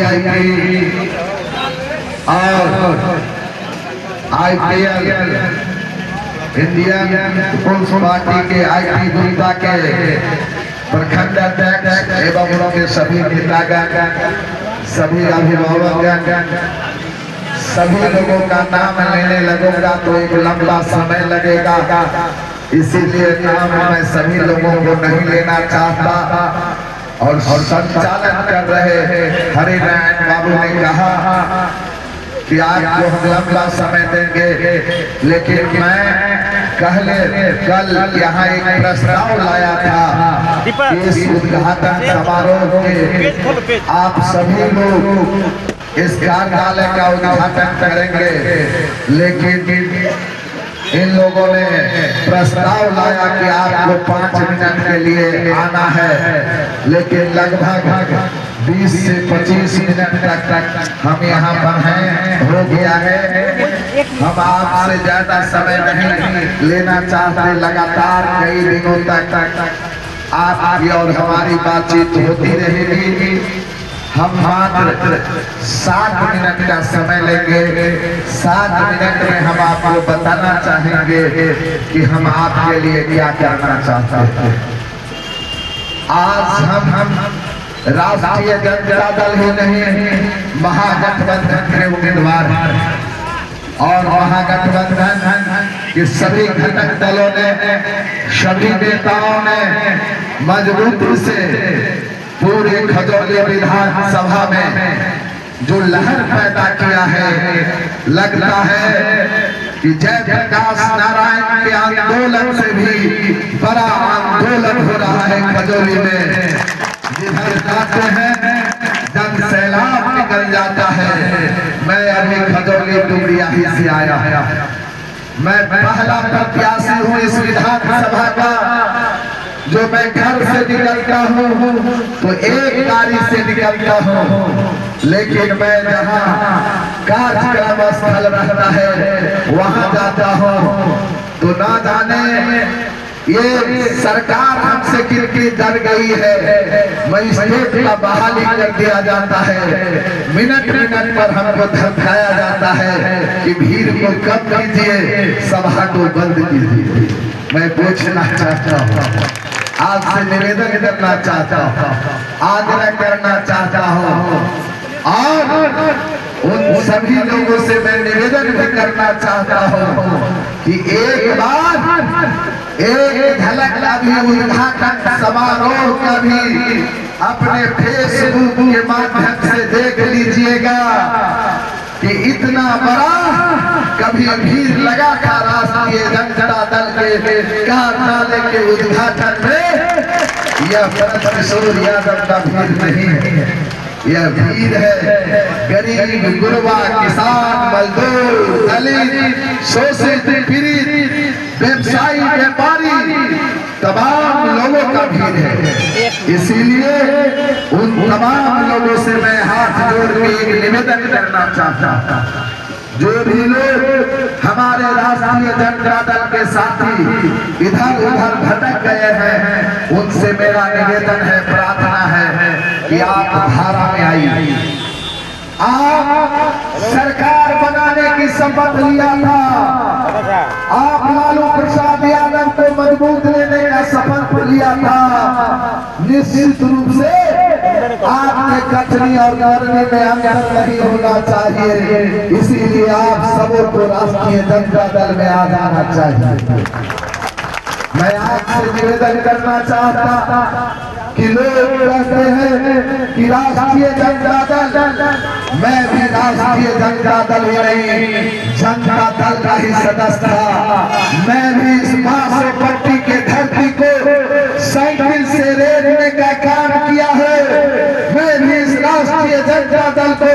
CIT और IPL Indian people's party के IT Gupta के प्रखंड अध्यक्ष एवं उनके सभी नेतागण, सभी अभिभावकगण, सभी लोगों का नाम लेने लगूंगा तो एक लंबा समय लगेगा, इसीलिए नाम मैं सभी लोगों को नहीं लेना चाहता। और संचालन कर रहे हरिनारायण बाबू ने कहा कि आपको हम लंबा समय देंगे, लेकिन मैं कल यहाँ एक प्रस्ताव लाया था कि इस उद्घाटन समारोह के आप सभी लोग इस कार्यालय का उद्घाटन करेंगे, लेकिन इन लोगों ने प्रस्ताव लाया कि आपको 5 मिनट के लिए आना है, लेकिन लगभग 20 से 25 मिनट तक हम यहाँ पर हैं, हो गया है। हम आपसे ज्यादा समय नहीं लेना चाहते, लगातार कई दिनों तक आपकी और हमारी बातचीत होती रहेगी। हम मात्र 7 मिनट का समय लेंगे। 7 मिनट में हम आपको बताना चाहेंगे कि हम आपके लिए क्या करना चाहते हैं। आज हम राष्ट्रीय जनता दल ही नहीं, महागठबंधन के उम्मीदवार और महागठबंधन के सभी घटक दलों ने, सभी नेताओं ने मजबूती से पूरे खजौली विधानसभा में जो लहर पैदा किया है, लगता है कि जयप्रकाश नारायण के आंदोलन से भी बड़ा आंदोलन हो रहा है खजौली में। जिधर जाते हैं जन सैलाब निकल जाता है। मैं अभी खजौली डुमरिया ही से आया, मैं पहला प्रत्याशी हूँ इस विधानसभा का। जो मैं घर से निकलता हूँ तो एक गाड़ी से निकलता हूँ, लेकिन मैं जहाँ कार्यक्रम स्थल रहता है वहाँ जाता हूँ तो ना जाने ये सरकार हमसे कितनी डर गई है। मजिस्ट्रेट का बहाली कर दिया जाता है, मिनट मिनट पर हमको धमकाया जाता है कि भीड़ को कम कीजिए, सभा को बंद कीजिए। मैं पूछना चाहता हूँ, आपसे निवेदन करना चाहता हूँ, आग्रह करना चाहता हूँ और उन सभी लोगों से मैं निवेदन भी करना चाहता हूँ कि एक बार एक झलक अभी उद्घाटन समारोह का भी अपने फेसबुक के माध्यम से देख लीजिएगा कि इतना बड़ा कभी भीड़ लगा था राष्ट्रीय जनता दल के कार्यालय के उद्घाटन में। यह किशोर यादव का भीड़ नहीं है, यह भीड़ है गरीब गुरबा, किसान, मजदूर, दलित, शोषित, पीड़ित, व्यवसायी, व्यापारी, तमाम लोगों का भीड़ है। इसीलिए उन तमाम लोगों से मैं हाथ जोड़ के एक निवेदन करना चाहता हूँ, जो भी लोग हमारे राष्ट्रीय जनता दल के साथी इधर उधर भटक गए हैं, उनसे मेरा निवेदन है, प्रार्थना है कि आप धारा में आइए। आप सरकार बनाने की शपथ लिया था, आप लालू प्रसाद यादव को मजबूत लेने का शपथ लिया था। निश्चित रूप से आपके कथनी और करने में अंतर नहीं होना चाहिए, इसीलिए आप सबको राष्ट्रीय जनता दल में आ जाना चाहिए। मैं आपसे निवेदन करना चाहता कि लोग कहते हैं कि राष्ट्रीय जनता दल, मैं भी राष्ट्रीय जनता दल ही नहीं, जनता दल का ही सदस्य था। मैं भी इस बांसपट्टी के धरती को साइकिल से रेड़ने का काम किया है। मैं भी इस राष्ट्रीय जनता दल को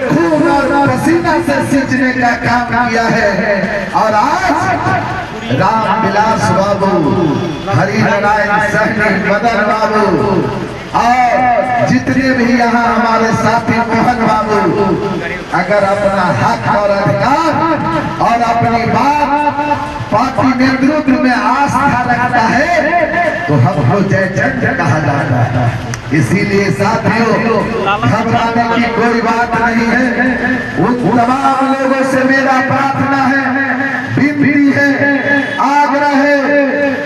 खून और पसीना से सींचने का काम किया है। और आज रामविलास बाबू, हरिनारायण सहनी, मदन बाबू और जितने भी यहाँ हमारे साथी मोहन बाबू अगर अपना हक और अधिकार और अपनी बात पार्टी नेतृत्व में आस्था रखता है तो हमको जय जन कहा जाता है। इसीलिए साथियों घबराने की कोई बात नहीं है। उन तमाम लोगों से मेरा प्रार्थना है, विनती है, आग्रह है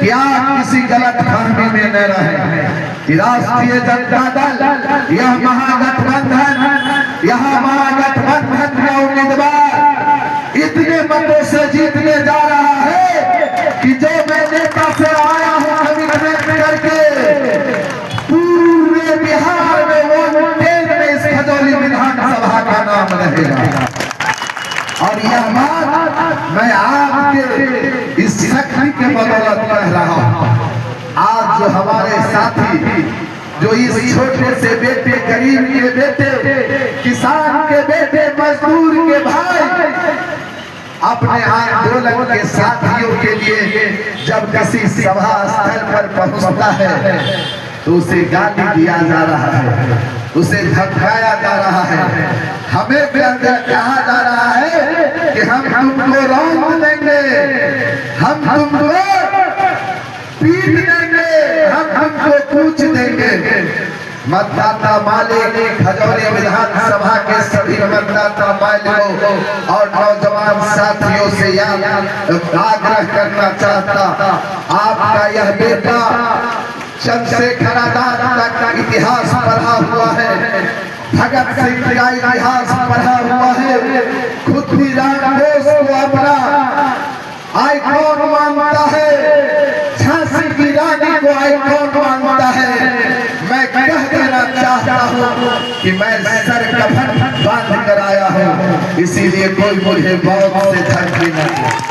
कि आप किसी गलत फहमी में न रहे कि राष्ट्रीय जनता दल यह महागठबंधन का उम्मीदवार इतने मतों से जीतने जा रहा है कि जो मैं नेता से आया हूं कमिटमेंट करके पूरे बिहार में वो तेज में इस खजौली विधानसभा का नाम रहेगा। और यह बात मैं आपके इस शक्ति के बदौलत कह रहा हूं। आज जो हमारे साथी जो इस छोटे से बेटे, गरीब के बेटे, किसान के बेटे, मजदूर के भाई अपने आंदोलन के साथियों के लिए जब किसी सभा स्थल पर पहुंचता है तो उसे गाली दिया जा रहा है, उसे धमकाया जा रहा है, हमें कहा जा रहा है कि हम तुमको रौंद देंगे, हम तुमको पीट देंगे, हम तुमको पूछ देंगे। मतदाता मालिक खजौली विधानसभा के सभी मतदाता मालिकों और नौजवान साथियों से यह आग्रह करना चाहता, आपका यह बेटा चंद्रशेखर आजाद का इतिहास पढ़ा हुआ है, भगत सिंह का इतिहास पढ़ा हुआ है, खुद भी रामदास को अपना आइकॉन मानता है, झांसी की रानी को आइकॉन मानता है। मैं कह देना चाहता हूँ कि मैं सर कफन बांध कर आया हूँ, इसीलिए कोई मुझे मौत से धमकी न दे।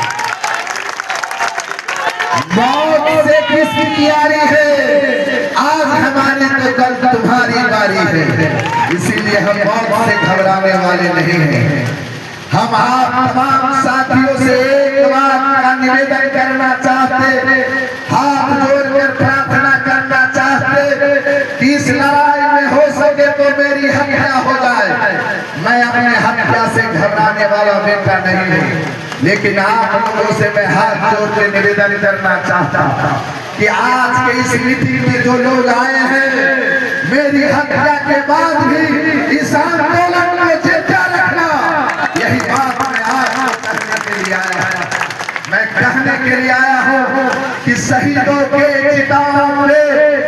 मौत से किसकी तैयारी है? आज हमारी तो कल तुम्हारी बारी है, इसीलिए हम मौत से घबराने वाले नहीं हैं। हम आप तमाम साथियों से एक बात का निवेदन करना चाहते, हाथ जोड़कर प्रार्थना करना चाहते कि इस लड़ाई में हो सके तो मेरी हत्या हो जाए। मैं अपने हत्या से घबराने वाला बेटा नहीं हूँ, लेकिन आप लोगों से मैं हाथ जोड़ के निवेदन करना चाहता कि आज के इस मीटिंग में जो लोग आए हैं, मेरी हत्या के बाद भी इस आंदोलन को जिंदा रखना, यही बात मैं आज कहने के लिए आया हूँ। मैं कहने के लिए आया हूँ कि शहीदों के चिताओं पे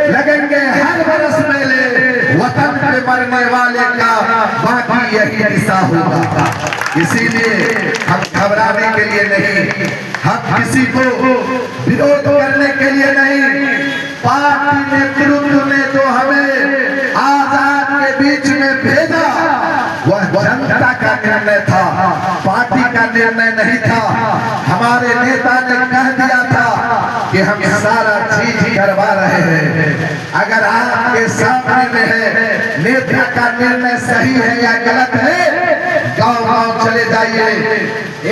लगेंगे हर बरस मेले, वतन पे मरने वाले का बाकी यही दिशा होगा। इसीलिए हम घबराने के लिए नहीं, हम किसी को विरोध करने के लिए नहीं, पार्टी नेतृत्व ने तो हमें आजाद के बीच में भेजा, वह जनता का निर्णय था, पार्टी का निर्णय नहीं था। हमारे नेता ने कह दिया था कि हम सारा चीज करवा रहे हैं। अगर आपके सामने में है नेता का निर्णय सही है या गलत है, गांव-गांव चले जाइए,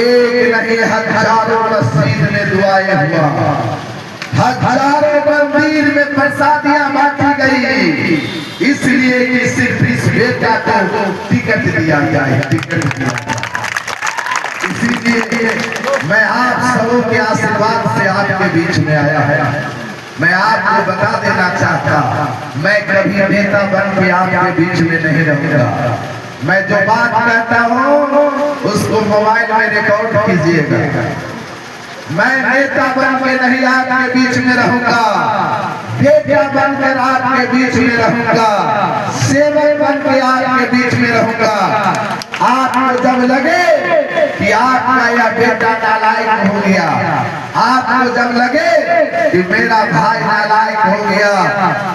एक नहीं हजारों मस्जिद में दुआएं हुआ, हजारों मंदिर में प्रसादियां बांटी गई, इसलिए कि सिर्फ इस बेटा को टिकट दिया जाए, टिकट दिया जाए। इसीलिए मैं आप सबों के आशीर्वाद से आपके बीच में आया है। मैं आपको बता देना चाहता, मैं कभी नेता बन के आपके बीच में नहीं रहूंगा। मैं जो बात कहता हूँ उसको मोबाइल में रिकॉर्ड कीजिएगा। मैं नेता बन के नहीं आपके बीच में रहूंगा, बेटा बनकर आपके बीच में रहूंगा, सेवक बन के आपके बीच में रहूंगा। आपको जब लगे कि आपका यह बेटा नालायक हो गया, आपको जब लगे कि मेरा भाई नालायक हो गया,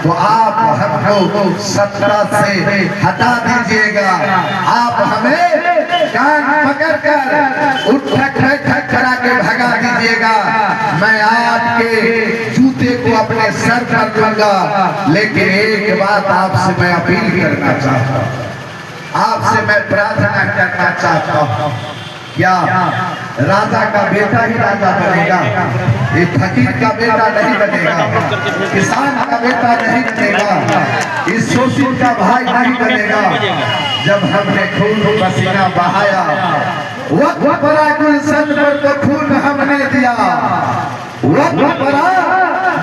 तो आप हमको सत्ता से हटा दीजिएगा। आप हमें कान पकड़कर उठक बैठक करा के भगा दीजिएगा। मैं आपके जूते को अपने सर पर दूंगा। लेकिन एक बात आपसे मैं अपील करना चाहता हूँ, आपसे मैं प्रार्थना करना चाहता हूँ, क्या राजा का बेटा ही राजा बनेगा? ये फकीर का बेटा नहीं बनेगा, किसान का बेटा नहीं बनेगा, इस शोषित का भाई नहीं बनेगा। जब हमने खून पसीना बहाया, वक्त पड़ा गुलशन पर तो खून हमने दिया, वक्त पड़ा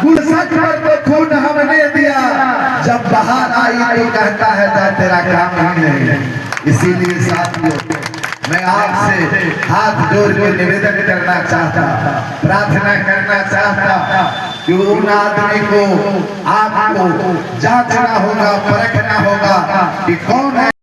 गुलशन पर तो खून हमने दिया। जब बहार आई तो कहता है जा तेरा काम ही नहीं। इसीलिए साथियों मैं आपसे हाथ जोड़ के निवेदन करना चाहता, प्रार्थना करना चाहता कि उन आदमी को आपको जांचना होगा, परखना होगा कि कौन है